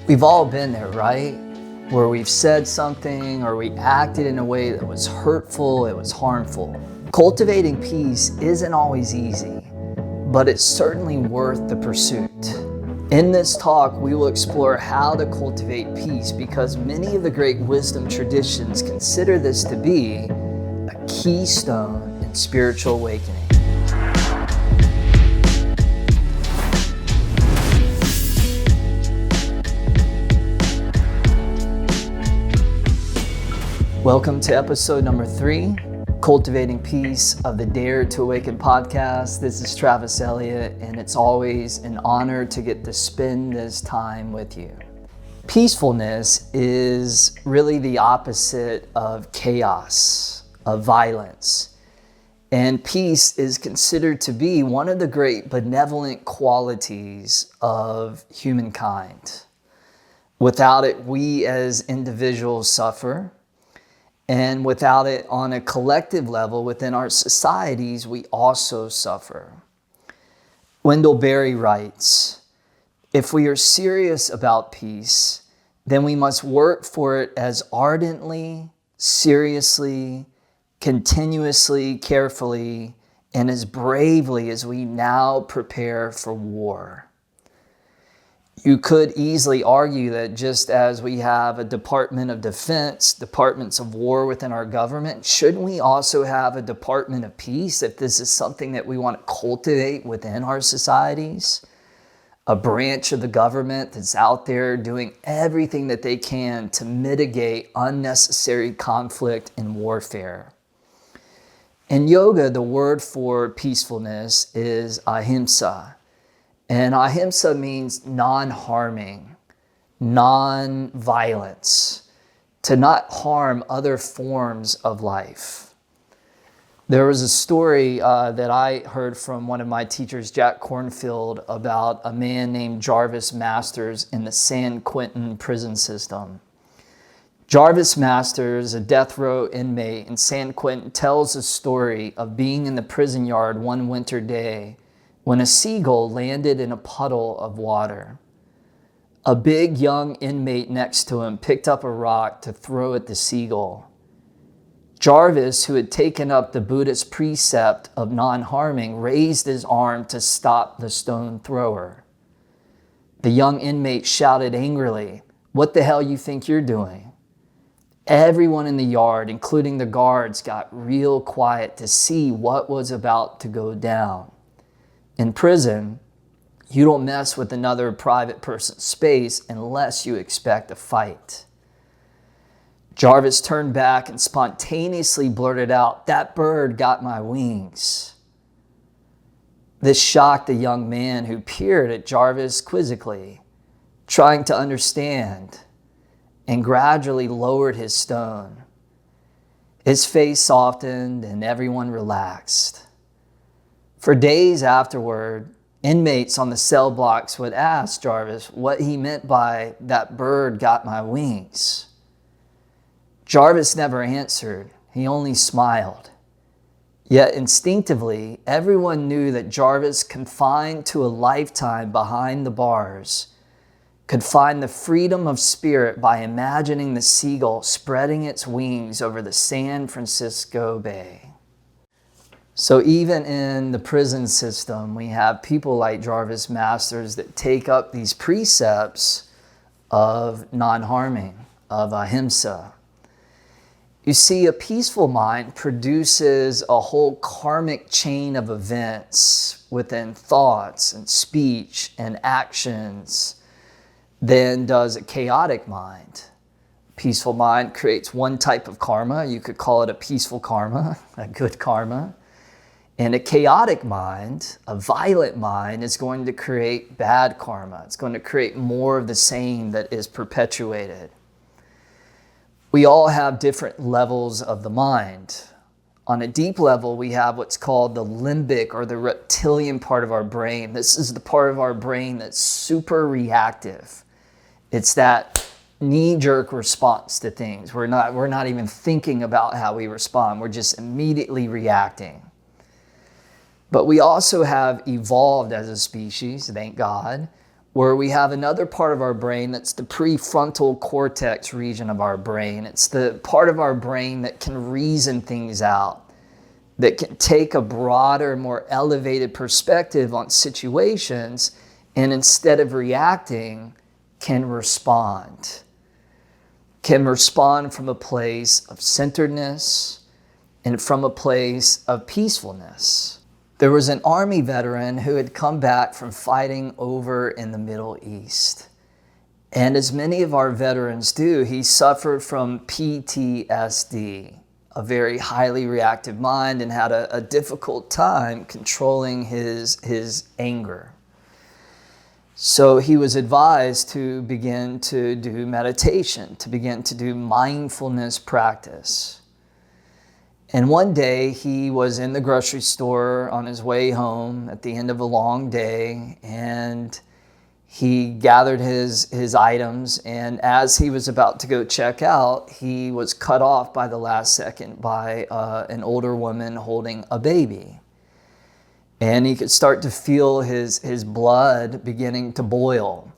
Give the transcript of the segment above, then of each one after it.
We've all been there, right? Where we've said something or we acted in a way that was hurtful, it was harmful. Cultivating peace isn't always easy, but it's certainly worth the pursuit. In this talk, we will explore how to cultivate peace because many of the great wisdom traditions consider this to be a keystone in spiritual awakening. Welcome to episode number 3, Cultivating Peace of the DARE to Awaken Podcast. This is Travis Eliot, and it's always an honor to get to spend this time with you. Peacefulness is really the opposite of chaos, of violence. And peace is considered to be one of the great benevolent qualities of humankind. Without it, we as individuals suffer. And without it, on a collective level within our societies, we also suffer. Wendell Berry writes, "If we are serious about peace, then we must work for it as ardently, seriously, continuously, carefully, and as bravely as we now prepare for war." You could easily argue that just as we have a Department of Defense, departments of war within our government, shouldn't we also have a Department of Peace if this is something that we want to cultivate within our societies? A branch of the government that's out there doing everything that they can to mitigate unnecessary conflict and warfare. In yoga, the word for peacefulness is ahimsa. And ahimsa means non-harming, non-violence, to not harm other forms of life. There was a story that I heard from one of my teachers, Jack Cornfield, about a man named Travis Masters in the San Quentin prison system. Travis Masters, a death row inmate in San Quentin, tells a story of being in the prison yard one winter day when a seagull landed in a puddle of water. A big young inmate next to him picked up a rock to throw at the seagull. Travis, who had taken up the Buddhist precept of non-harming, raised his arm to stop the stone thrower. The young inmate shouted angrily, "What the hell you think you're doing?" Everyone in the yard, including the guards, got real quiet to see what was about to go down. In prison, you don't mess with another private person's space unless you expect a fight. Travis turned back and spontaneously blurted out, "That bird got my wings." This shocked the young man, who peered at Travis quizzically, trying to understand, and gradually lowered his stone. His face softened and everyone relaxed. For days afterward, inmates on the cell blocks would ask Travis what he meant by "that bird got my wings." Travis never answered. He only smiled. Yet instinctively, everyone knew that Travis, confined to a lifetime behind the bars, could find the freedom of spirit by imagining the seagull spreading its wings over the San Francisco Bay. So even in the prison system, we have people like Travis Masters that take up these precepts of non-harming, of ahimsa. You see, a peaceful mind produces a whole karmic chain of events within thoughts and speech and actions than does a chaotic mind. A peaceful mind creates one type of karma. You could call it a peaceful karma, a good karma. And a chaotic mind, a violent mind, is going to create bad karma. It's going to create more of the same that is perpetuated. We all have different levels of the mind. On a deep level, we have what's called the limbic, or the reptilian part of our brain. This is the part of our brain that's super reactive. It's that knee-jerk response to things. We're not even thinking about how we respond. We're just immediately reacting. But we also have evolved as a species, thank God, where we have another part of our brain that's the prefrontal cortex region of our brain. It's the part of our brain that can reason things out, that can take a broader, more elevated perspective on situations, and instead of reacting, can respond. Can respond from a place of centeredness and from a place of peacefulness. There was an Army veteran who had come back from fighting over in the Middle East. And as many of our veterans do, he suffered from PTSD, a very highly reactive mind, and had a difficult time controlling his anger. So he was advised to begin to do meditation, to begin to do mindfulness practice. And one day he was in the grocery store on his way home at the end of a long day, and he gathered his items, and as he was about to go check out, he was cut off by the last second by an older woman holding a baby. And he could start to feel his blood beginning to boil.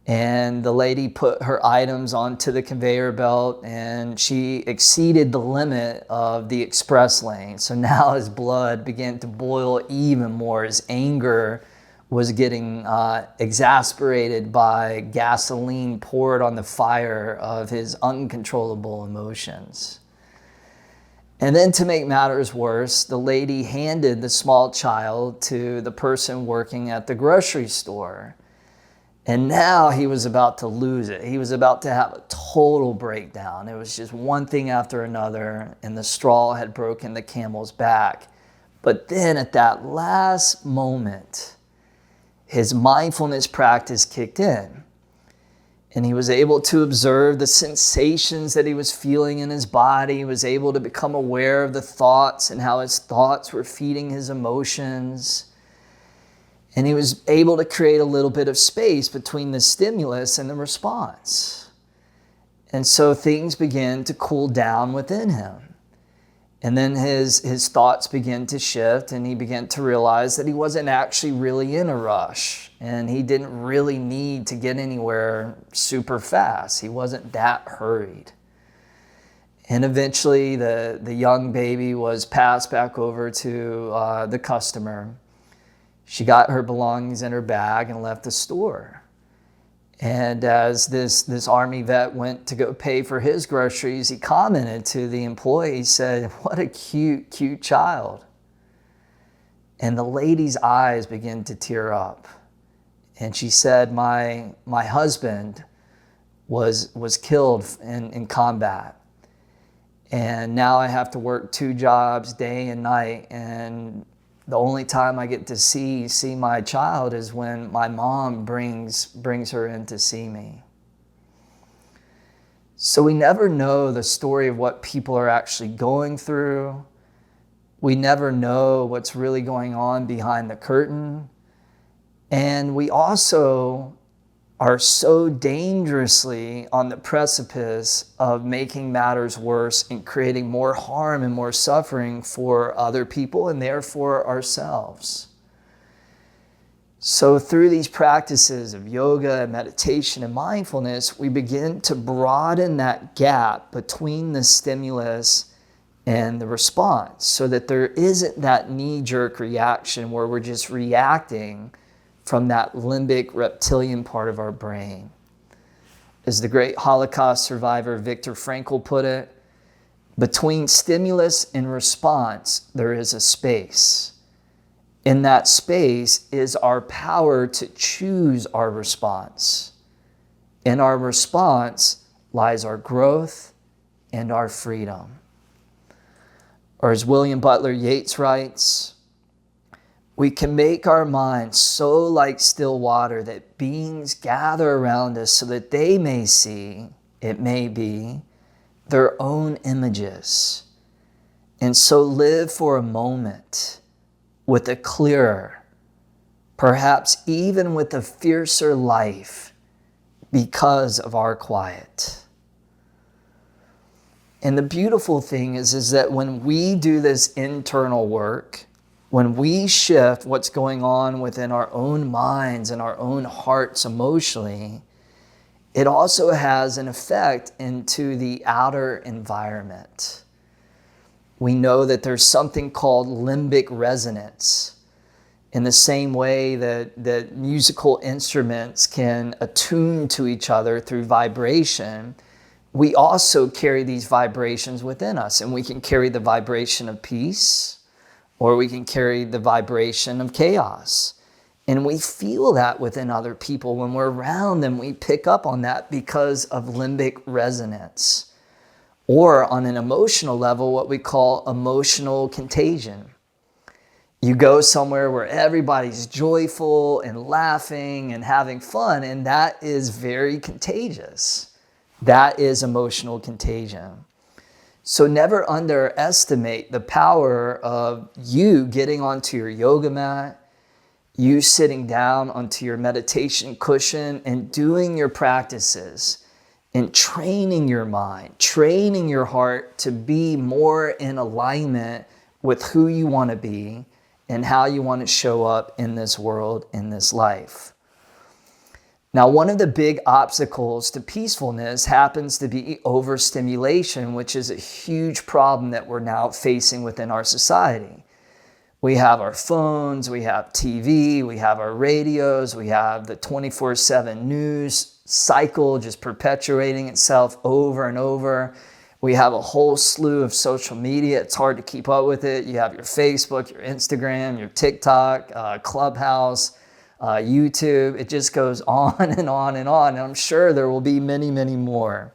And the lady put her items onto the conveyor belt, and she exceeded the limit of the express lane. So now his blood began to boil even more. His anger was getting exasperated by gasoline poured on the fire of his uncontrollable emotions. And then to make matters worse, the lady handed the small child to the person working at the grocery store. And now he was about to lose it. He was about to have a total breakdown. It was just one thing after another, and the straw had broken the camel's back. But then at that last moment, his mindfulness practice kicked in. And he was able to observe the sensations that he was feeling in his body. He was able to become aware of the thoughts and how his thoughts were feeding his emotions. And he was able to create a little bit of space between the stimulus and the response. And so things began to cool down within him. And then his thoughts began to shift, and he began to realize that he wasn't actually really in a rush, and he didn't really need to get anywhere super fast. He wasn't that hurried. And eventually the young baby was passed back over to the customer. She got her belongings in her bag and left the store. And as this Army vet went to go pay for his groceries, he commented to the employee, he said, "What a cute child." And the lady's eyes began to tear up. And she said, my husband was killed in combat. And now I have to work 2 jobs day and night, and the only time I get to see my child is when my mom brings her in to see me. So we never know the story of what people are actually going through. We never know what's really going on behind the curtain. And we also are so dangerously on the precipice of making matters worse and creating more harm and more suffering for other people and therefore ourselves. So through these practices of yoga and meditation and mindfulness, we begin to broaden that gap between the stimulus and the response, so that there isn't that knee-jerk reaction where we're just reacting from that limbic reptilian part of our brain. As the great Holocaust survivor Viktor Frankl put it, between stimulus and response, there is a space. In that space is our power to choose our response. In our response lies our growth and our freedom. Or as William Butler Yeats writes, we can make our minds so like still water that beings gather around us so that they may see, it may be, their own images. And so live for a moment with a clearer, perhaps even with a fiercer life because of our quiet. And the beautiful thing is that when we do this internal work, When we shift what's going on within our own minds and our own hearts emotionally, it also has an effect into the outer environment. We know that there's something called limbic resonance. In the same way that musical instruments can attune to each other through vibration, we also carry these vibrations within us, and we can carry the vibration of peace, or we can carry the vibration of chaos. And we feel that within other people. When we're around them, we pick up on that because of limbic resonance. Or on an emotional level, what we call emotional contagion. You go somewhere where everybody's joyful and laughing and having fun, and that is very contagious. That is emotional contagion. So never underestimate the power of you getting onto your yoga mat, you sitting down onto your meditation cushion and doing your practices and training your mind, training your heart to be more in alignment with who you want to be and how you want to show up in this world, in this life. Now, one of the big obstacles to peacefulness happens to be overstimulation, which is a huge problem that we're now facing within our society. We have our phones, we have TV, we have our radios, we have the 24/7 news cycle just perpetuating itself over and over. We have a whole slew of social media. It's hard to keep up with it. You have your Facebook, your Instagram, your TikTok, Clubhouse, YouTube. It just goes on and on and on. And I'm sure there will be many, many more.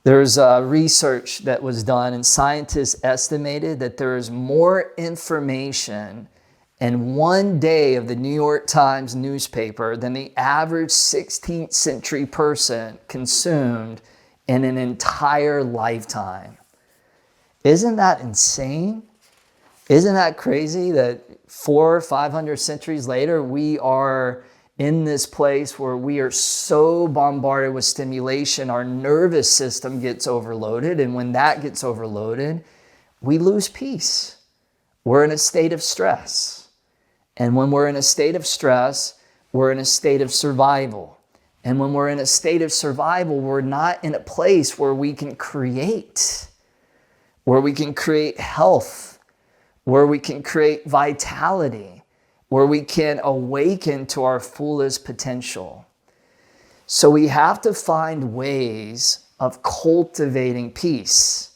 There's research that was done, and scientists estimated that there is more information in one day of the New York Times newspaper than the average 16th century person consumed in an entire lifetime. Isn't that insane? Isn't that crazy that 400 or 500 centuries later, we are in this place where we are so bombarded with stimulation, our nervous system gets overloaded. And when that gets overloaded, we lose peace. We're in a state of stress. And when we're in a state of stress, we're in a state of survival. And when we're in a state of survival, we're not in a place where we can create health, where we can create vitality, where we can awaken to our fullest potential. So we have to find ways of cultivating peace,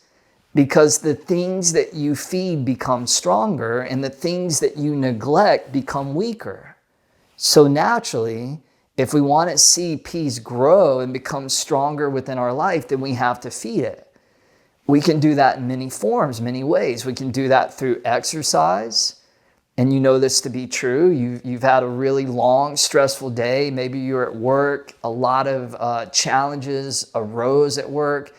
because the things that you feed become stronger and the things that you neglect become weaker. So naturally, if we want to see peace grow and become stronger within our life, then we have to feed it. We can do that in many forms, many ways. We can do that through exercise. And you know this to be true. You've had a really long, stressful day. Maybe you're at work. A lot of challenges arose at work.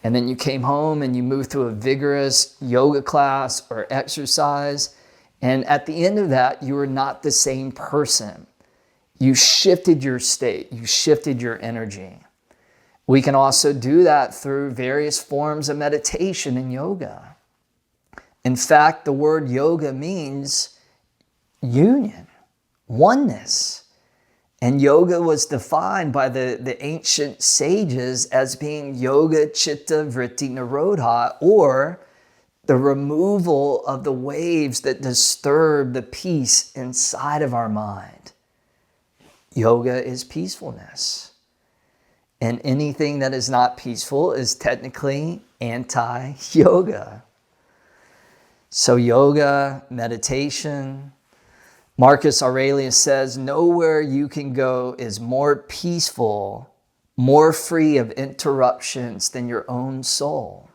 And then you came home and you moved through a vigorous yoga class or exercise. And at the end of that, you were not the same person. You shifted your state. You shifted your energy. We can also do that through various forms of meditation and yoga. In fact, the word yoga means union, oneness. And yoga was defined by the ancient sages as being yoga chitta vritti nirodha, or the removal of the waves that disturb the peace inside of our mind. Yoga is peacefulness. And anything that is not peaceful is technically anti-yoga. So yoga, meditation. Marcus Aurelius says, nowhere you can go is more peaceful, more free of interruptions than your own soul.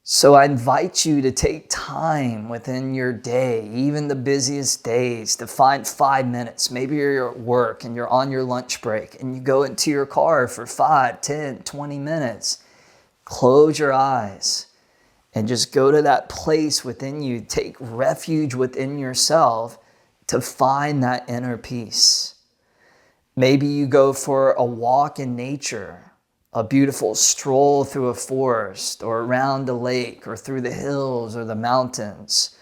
So I invite you to take time within your day, even the busiest days, to find 5 minutes. Maybe you're at work and you're on your lunch break and you go into your car for 5, 10, 20 minutes. Close your eyes and just go to that place within you. Take refuge within yourself to find that inner peace. Maybe you go for a walk in nature, a beautiful stroll through a forest or around a lake or through the hills or the mountains.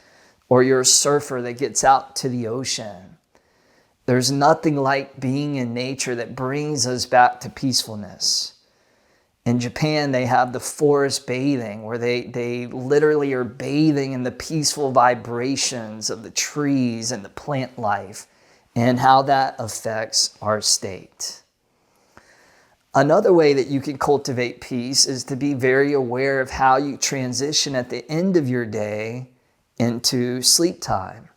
or you're a surfer that gets out to the ocean. There's nothing like being in nature that brings us back to peacefulness. In Japan, they have the forest bathing, where they literally are bathing in the peaceful vibrations of the trees and the plant life and how that affects our state. Another way that you can cultivate peace is to be very aware of how you transition at the end of your day into sleep time.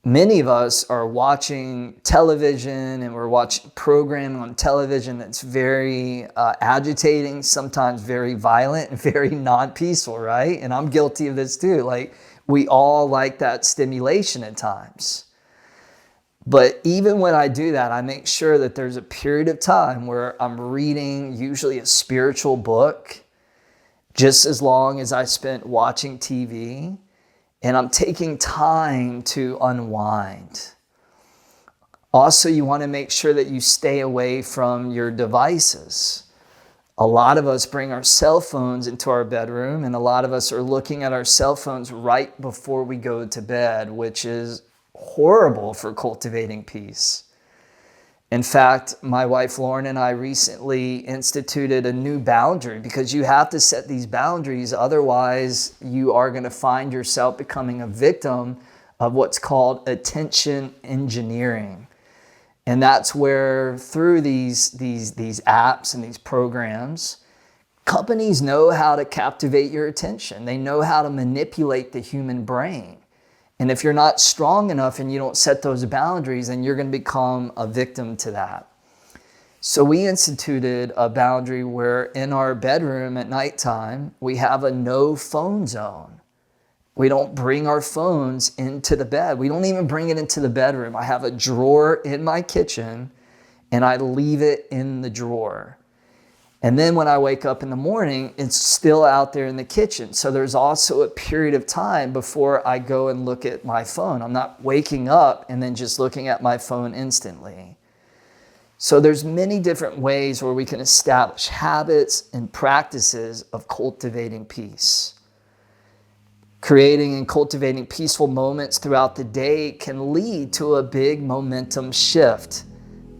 Many of us are watching television, and we're watching programming on television that's very agitating, sometimes very violent and very non-peaceful, right? And I'm guilty of this too. Like, we all like that stimulation at times. But even when I do that, I make sure that there's a period of time where I'm reading usually a spiritual book, just as long as I spent watching TV. And I'm taking time to unwind. Also, you want to make sure that you stay away from your devices. A lot of us bring our cell phones into our bedroom, and a lot of us are looking at our cell phones right before we go to bed, which is horrible for cultivating peace. In fact, my wife Lauren and I recently instituted a new boundary, because you have to set these boundaries. Otherwise, you are going to find yourself becoming a victim of what's called attention engineering. And that's where, through these apps and these programs, companies know how to captivate your attention. They know how to manipulate the human brain. And if you're not strong enough and you don't set those boundaries, then you're going to become a victim to that. So we instituted a boundary where in our bedroom at nighttime, we have a no phone zone. We don't bring our phones into the bed. We don't even bring it into the bedroom. I have a drawer in my kitchen, and I leave it in the drawer. And then when I wake up in the morning, it's still out there in the kitchen. So there's also a period of time before I go and look at my phone. I'm not waking up and then just looking at my phone instantly. So there's many different ways where we can establish habits and practices of cultivating peace. Creating and cultivating peaceful moments throughout the day can lead to a big momentum shift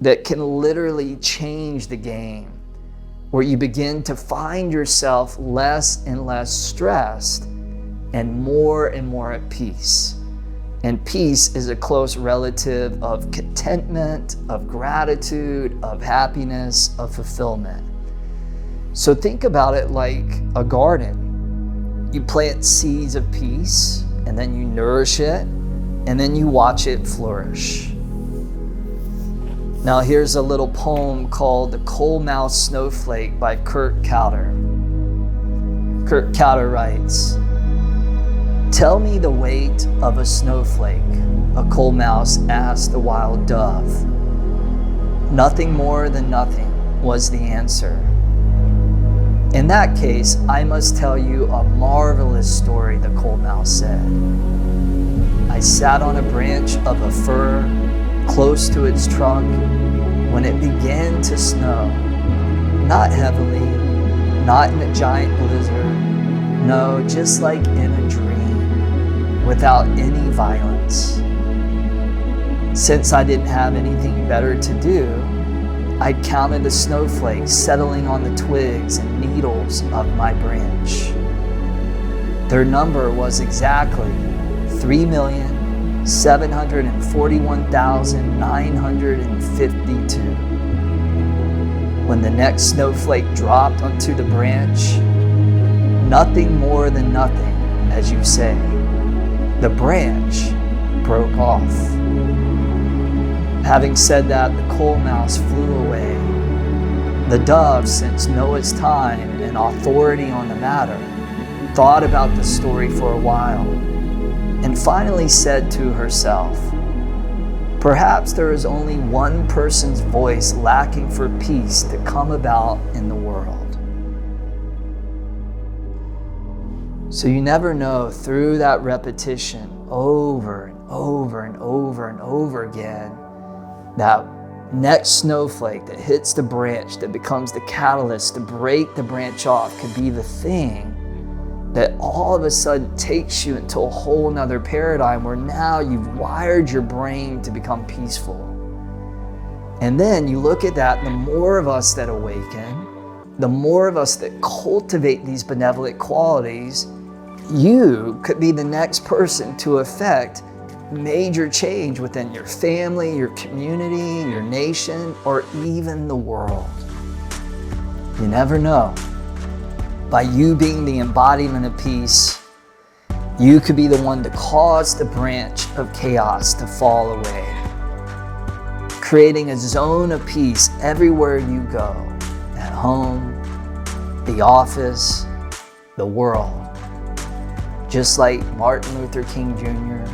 that can literally change the game, where you begin to find yourself less and less stressed and more at peace. And peace is a close relative of contentment, of gratitude, of happiness, of fulfillment. So think about it like a garden. You plant seeds of peace, and then you nourish it, and then you watch it flourish. Now here's a little poem called The Coal Mouse Snowflake by Couter. Couter writes, "Tell me the weight of a snowflake," a coal mouse asked the wild dove. "Nothing more than nothing," was the answer. "In that case, I must tell you a marvelous story," the coal mouse said. "I sat on a branch of a fir close to its trunk when it began to snow. Not heavily, not in a giant blizzard, no, just like in a dream, without any violence. Since I didn't have anything better to do, I counted the snowflakes settling on the twigs and needles of my branch. Their number was exactly 3,741,952. When the next snowflake dropped onto the branch, nothing more than nothing, as you say, the branch broke off." Having said that, the coal mouse flew away. The dove sensed Noah's time and authority on the matter, thought about the story for a while, and finally said to herself, "Perhaps there is only one person's voice lacking for peace to come about in the world." So you never know, through that repetition over and over and over and over again, that next snowflake that hits the branch, that becomes the catalyst to break the branch off, could be the thing that all of a sudden takes you into a whole nother paradigm where now you've wired your brain to become peaceful. And then you look at that, the more of us that awaken, the more of us that cultivate these benevolent qualities, you could be the next person to affect major change within your family, your community, your nation, or even the world. You never know. By you being the embodiment of peace, you could be the one to cause the branch of chaos to fall away, creating a zone of peace everywhere you go, at home, the office, the world. Just like Martin Luther King Jr.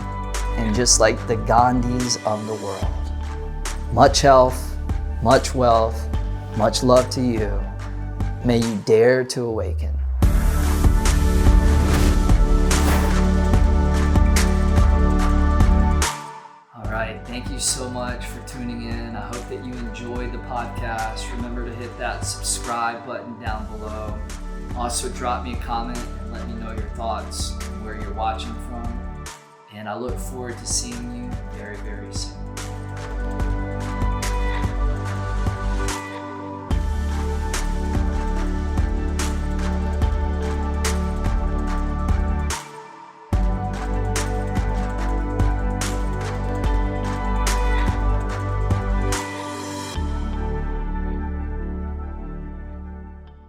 and just like the Gandhis of the world. Much health, much wealth, much love to you. May you dare to awaken. All right, thank you so much for tuning in. I hope that you enjoyed the podcast. Remember to hit that subscribe button down below. Also, drop me a comment and let me know your thoughts and where you're watching from. And I look forward to seeing you very, very soon.